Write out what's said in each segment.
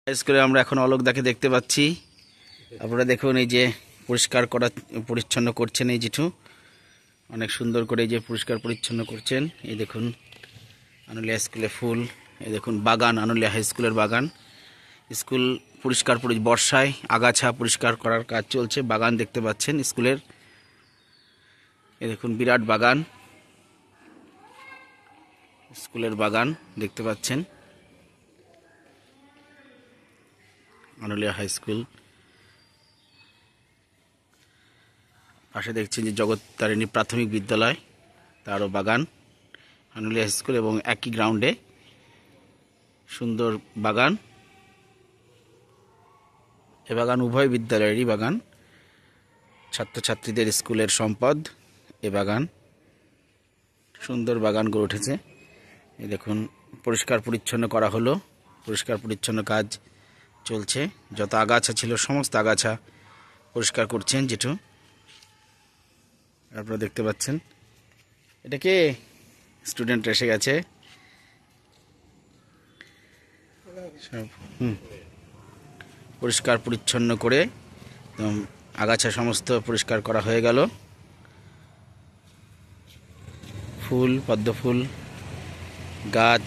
স্কুলে আমরা এখন অলোকদাকে দেখতে পাচ্ছি। আপনারা দেখুন, এই যে পরিষ্কার করা পরিচ্ছন্ন করছেন এই জেঠু, অনেক সুন্দর করে এই যে পরিষ্কার পরিচ্ছন্ন করছেন। এই দেখুন আনুলিয়া স্কুলে ফুল, এই দেখুন বাগান, আনুলিয়া হাই স্কুলের বাগান। স্কুল পরিষ্কার বর্ষায় আগাছা পরিষ্কার করার কাজ চলছে। বাগান দেখতে পাচ্ছেন স্কুলের, এই দেখুন বিরাট বাগান, স্কুলের বাগান দেখতে পাচ্ছেন আনুলিয়া হাই স্কুল। পাশে দেখছেন যে জগত্তারিণী প্রাথমিক বিদ্যালয়, তারও বাগান, আনুলিয়া হাই স্কুল এবং একই গ্রাউন্ডে সুন্দর বাগান। এ বাগান উভয় বিদ্যালয়েরই বাগান, ছাত্রছাত্রীদের স্কুলের সম্পদ। এ বাগান সুন্দর বাগান গড়ে উঠেছে। এই দেখুন পরিষ্কার পরিচ্ছন্ন করা হলো, পরিষ্কার পরিচ্ছন্ন কাজ চলছে। যত আগাছা ছিল সমস্ত আগাছা পরিষ্কার করছেন জেঠু। আপনারা দেখতে পাচ্ছেন, এটা কে স্টুডেন্ট এসে গেছে সব। পরিষ্কার পরিচ্ছন্ন করে আগাছা সমস্ত পরিষ্কার করা হয়ে গেল। ফুল, পদ্ম ফুল গাছ,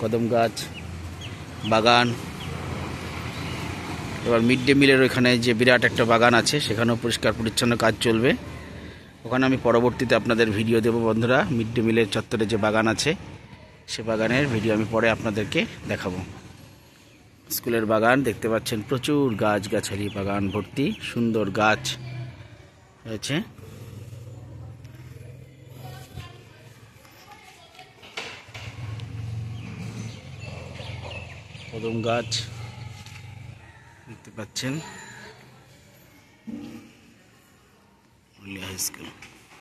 কদম গাছ, বাগান। এবার মিড ডে মিলের ওইখানে যে বিরাট একটা বাগান আছে, সেখানেও পরিষ্কার পরিচ্ছন্ন কাজ চলবে। ওখানে আমি পরবর্তীতে আপনাদের ভিডিও দেব বন্ধুরা। মিড ডে মিলের চত্বরে যে বাগান আছে, সে বাগানের ভিডিও আমি পরে আপনাদেরকে দেখাবো। স্কুলের বাগান দেখতে পাচ্ছেন, প্রচুর গাছ গাছালি, বাগান ভর্তি সুন্দর গাছ হয়েছে। কদম গাছ দেখতে পাচ্ছেন, হাই স্কুল।